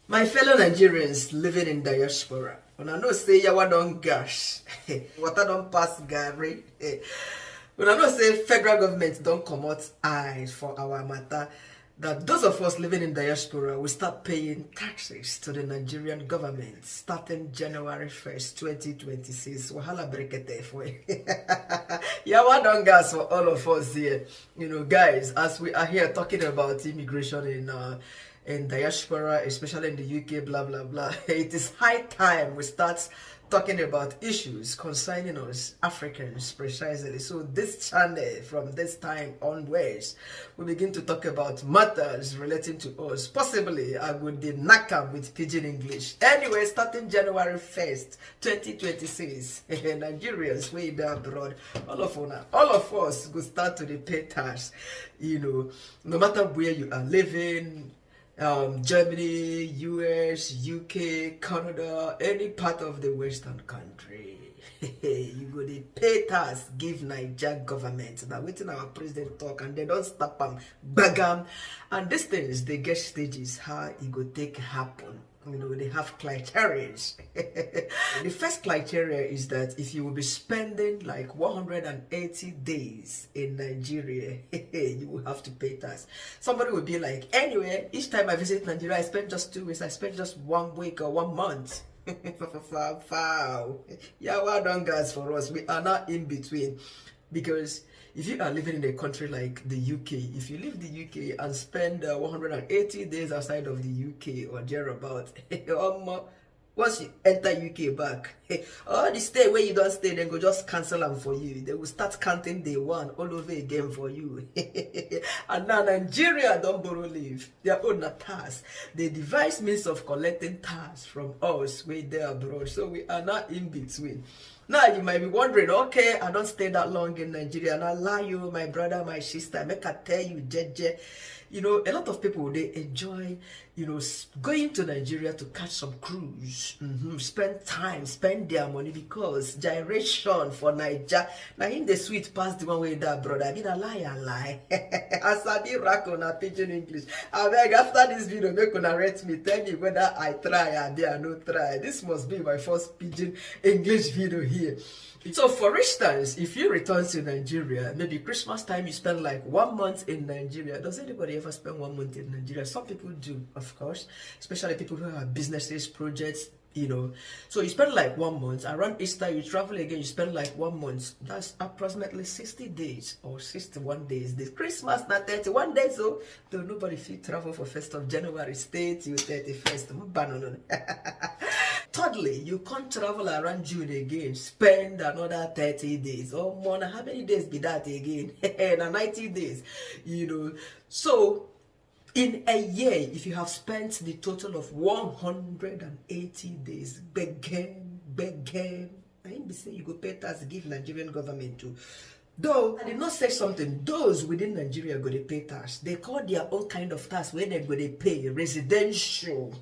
My fellow Nigerians living in diaspora, when I know say yawa don gash, water don pass Gary. When I know say federal government don't comot eyes for our matter, that those of us living in diaspora will start paying taxes to the Nigerian government starting January 1st, 2026. Wahala brekete for you. Yawa don gas for all of us here. You know, guys, as we are here talking about immigration in diaspora, especially in the UK, blah blah blah. It is high time we start talking about issues concerning us Africans precisely. So this channel, from this time onwards, we begin to talk about matters relating to us. Possibly I would knock up with pidgin English. Anyway, starting January 1st, 2026, Nigerians way down abroad, all of us will start to pay tax. You know, no matter where you are living. Germany, US, UK, Canada, any part of the Western country. You go to pay tax, give Niger government. Now waiting our president talk and they don't stop them, bagam. And these things, they get stages how it go take happen. You know, they have criteria. The first criteria is that if you will be spending like 180 days in Nigeria, you will have to pay tax. Somebody will be like, anyway, each time I visit Nigeria, I spend just 2 weeks, I spend just 1 week or 1 month. Yeah, well done, guys, for us. We are not in between. Because if you are living in a country like the UK, if you leave the UK and spend 180 days outside of the UK or thereabout, once you enter UK back, all the stay where you don't stay, then go just cancel them for you. They will start counting day one all over again for you. And now Nigeria don't borrow leave. Their own tax. They devise means of collecting tax from us way there abroad. So we are not in between. Now you might be wondering, okay, I don't stay that long in Nigeria, and I lie you, my brother, my sister, make I tell you, JJ. You know, a lot of people, they enjoy, you know, going to Nigeria to catch some cruise, spend time, spend their money, because gyration for Niger, now in the sweet past the one way that brother, I mean, I lie. As I be rack on a pidgin English. I beg, after this video, make una rate me, tell me whether I try or they are not try. This must be my first pidgin English video here. So for instance, if you return to Nigeria, maybe Christmas time, you spend like 1 month in Nigeria. Does anybody ever spend 1 month in Nigeria? Some people do, of course, especially people who have businesses, projects, you know. So you spend like 1 month. Around Easter, you travel again, you spend like 1 month. That's approximately 60 days or 61 days. This Christmas, not 31 days, so though nobody feel travel for 1st of January, stay till 31st. Thirdly, you can't travel around June again, spend another 30 days. Oh, man, how many days be that again? 90 days, you know. So, in a year, if you have spent the total of 180 days, begging, I ain't be saying you go pay tax, give Nigerian government too. Though I did not say something, those within Nigeria go to pay tax. They call their own kind of tax where they go to pay residential.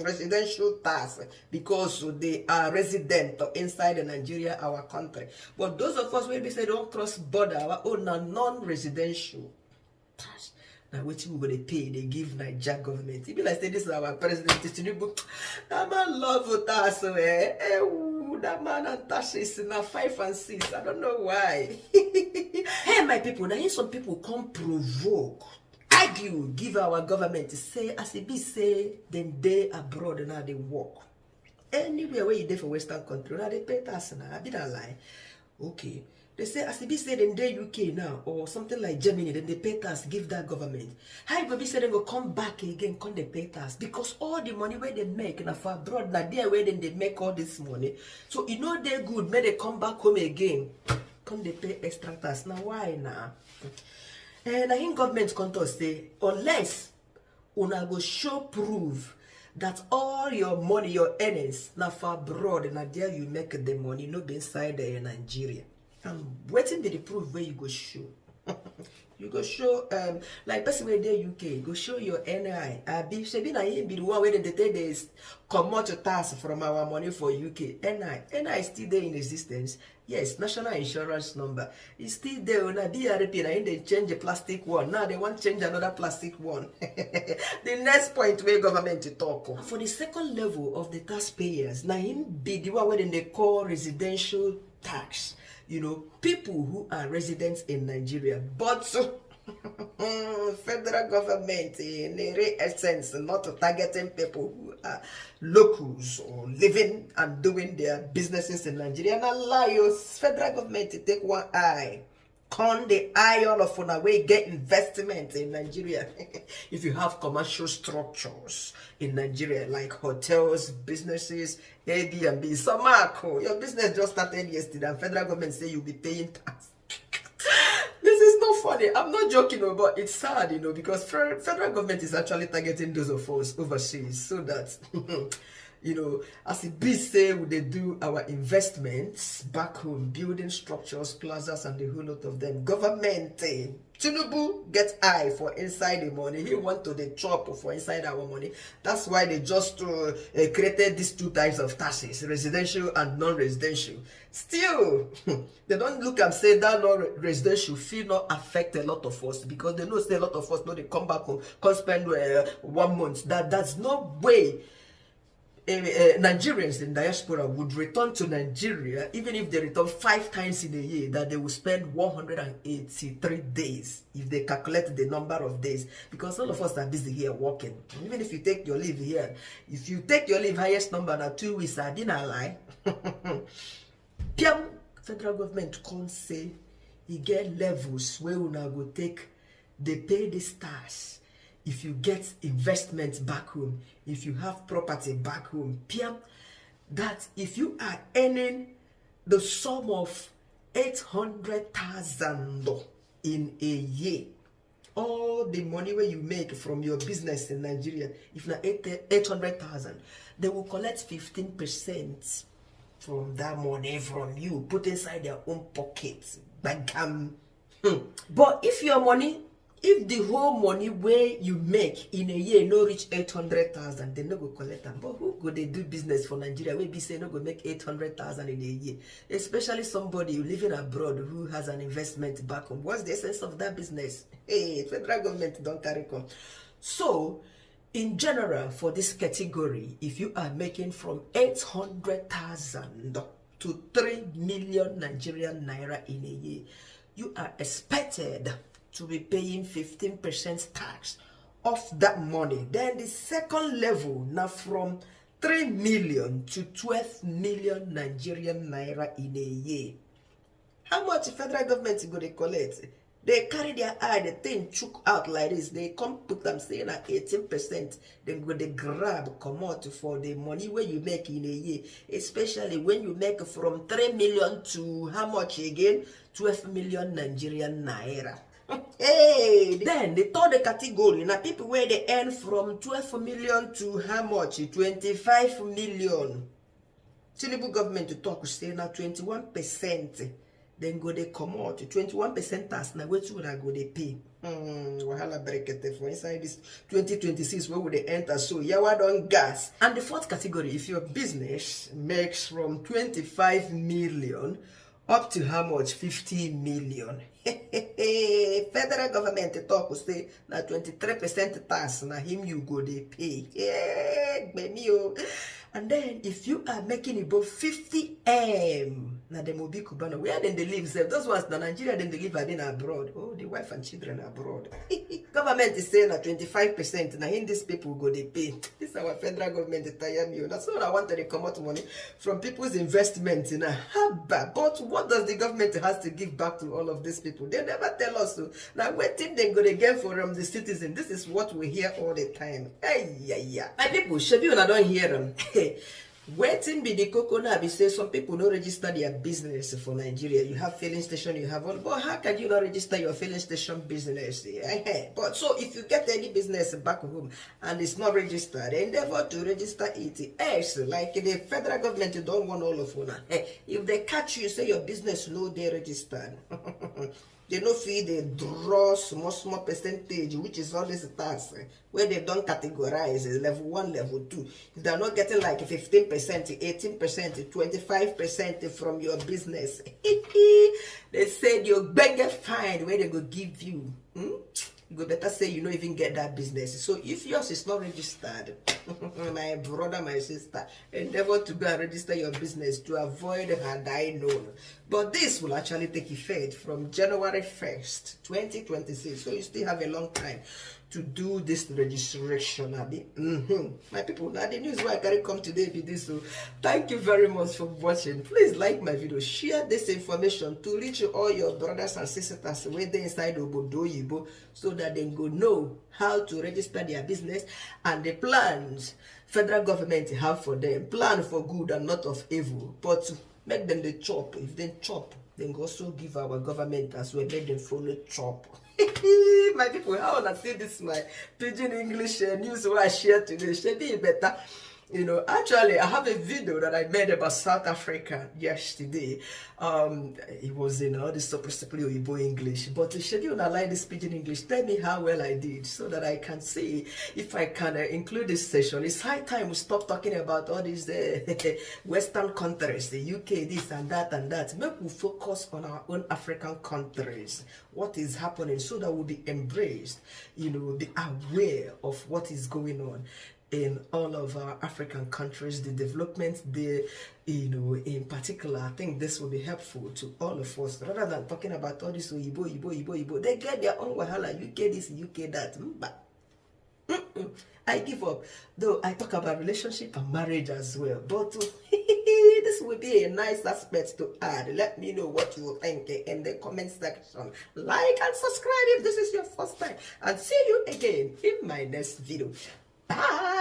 Residential tax, because they are resident inside Nigeria, our country. But those of us where they say don't cross border, our own are non-residential tax. Now what we gonna pay? They give Niger government. It be like say this is our president Tinubu. That man love tax, that man and tax is now 5 and 6. I don't know why. Hey, my people, now some people come provoke. Argue, give our government to say, as it be say, then they abroad and now they work. Anywhere where you there for Western country, now they pay tax now. I did not lie. Okay. They say, as it be say, then they UK now, or something like Germany, then they pay tax, give that government. How you go be say they go come back again, come they pay tax? Because all the money where they make now for abroad, now there where then they make all this money. So you know they're good, may they come back home again. Come they pay extra tax. Now why now? And I think government contour say, unless una go show proof that all your money, your earnings, now for abroad, and there you make the money, no be inside Nigeria. And waiting be the proof where you go show. You go show like person wey dey UK, go show your NI. Shebi na him be the one wey dey take this comot tax from our money for UK. NI still there in existence. Yes, national insurance number is still there. Una DRP na him dey change the plastic one. Now they want change another plastic one. The next point where government to talk for the second level of the taxpayers, na him be the one wey they call residential tax. You know, people who are residents in Nigeria, but federal government in a essence not targeting people who are locals or living and doing their businesses in Nigeria. And allow your federal government to take one eye, con the eye all of on way get investment in Nigeria. If you have commercial structures in Nigeria like hotels, businesses, Airbnb, Samako, your business just started yesterday and federal government say you'll be paying tax. This is not funny. I'm not joking, but it's sad, you know, because federal government is actually targeting those of us overseas so that you know, as it be say, they do our investments back home, building structures, plazas, and the whole lot of them. Government, Tinubu get eye for inside the money. He want to the chop for inside our money. That's why they just created these two types of taxes, residential and non-residential. Still, they don't look and say that non-residential fee not affect a lot of us because they know say a lot of us know they come back home, can spend 1 month. That's no way. Nigerians in diaspora would return to Nigeria even if they return 5 times in a year, that they will spend 183 days if they calculate the number of days, because all of us are busy here working. Even if you take your leave here, if you take your leave highest number na 2 weeks, I didn't lie. Piam federal government can't say you get levels where we now go take, they pay the stars. If you get investments back home, if you have property back home, Piam, that if you are earning the sum of 800,000 in a year, all the money where you make from your business in Nigeria, if not 800,000, they will collect 15% from that money from you, put inside their own pockets. But if your money, if the whole money where you make in a year no reach 800,000, they no go collect them. But who go they do business for Nigeria? We be say no go make 800,000 in a year, especially somebody living abroad who has an investment back home. What's the essence of that business? Hey, federal government don't carry on. So, in general, for this category, if you are making from 800,000 to 3 million Nigerian naira in a year, you are expected to be paying 15% tax of that money. Then the second level, now from 3 million to 12 million Nigerian naira in a year. How much the federal government is going to collect? They carry their eye, the thing chook out like this. They come put them saying at 18%. Then go they grab, come out for the money where you make in a year. Especially when you make from 3 million to how much again? 12 million Nigerian naira. Hey, then the third category, now people where they earn from 12 million to how much? 25 million. Tinubu government to talk say now 21%. Then go they come out 21% tax. Now what would I go they pay? Wahala breakete for inside this 2026 where would they enter? So yawa don gas. And the fourth category, if your business makes from 25 million up to how much? 50 million. Federal government talk say na 23% tax na him you go they pay. And then if you are making above 50 M, na them will be Cubano. Where then they live? Those ones na Nigeria then they live are in abroad. Oh, the wife and children are abroad. Government is saying na 25%. Na in these people go they pay. This is our federal government tire me. That's all I want to come out money from people's investments in a haba. But what does the government has to give back to all of these people? They never tell us so. Now what thing they go to get from the citizen? This is what we hear all the time. Hey, yeah. My people, should you not don't hear them? Waiting be the coconut be say some people don't register their business for Nigeria. You have filling station, you have all, but how can you not register your filling station business? But so if you get any business back home and it's not registered, they endeavor to register it. Yes, like the federal government, you don't want all of them. If they catch you, say your business no they registered. They no feel they draw small percentage, which is all this tax, where they don't categorize level 1, level 2. If they're not getting like 15%, 18%, 25% from your business, they said you better find where they go give you. You go better say you don't even get that business. So if yours is not registered, my brother, my sister, endeavor to go and register your business to avoid had I known. But this will actually take effect from January 1st, 2026. So you still have a long time to do this registration. My people, now the news why I carry come today be this. So thank you very much for watching. Please like my video, share this information to reach all your brothers and sisters where they inside Obodo Yibo, so that they go know how to register their business and the plans federal government have for them. Plan for good and not of evil, but to make them the chop. If they chop, then also give our government as well, make them follow chop. My people, how wanna see this my pidgin English news where I share today? Should be better. You know, actually, I have a video that I made about South Africa yesterday. It was in all this principally Oyibo English, but the schedule I like this pidgin English. Tell me how well I did, so that I can see if I can include this session. It's high time we stop talking about all these Western countries, the UK, this and that and that. Maybe we focus on our own African countries, what is happening, so that we'll be embraced. You know, be aware of what is going on in all of our African countries, the development there, you know, in particular. I think this will be helpful to all of us, rather than talking about all this Oyibo. They get their own wahala, UK this, UK that. I give up. Though I talk about relationship and marriage as well, but this will be a nice aspect to add. Let me know what you think in the comment section. Like and subscribe if this is your first time, and see you again in my next video. Bye.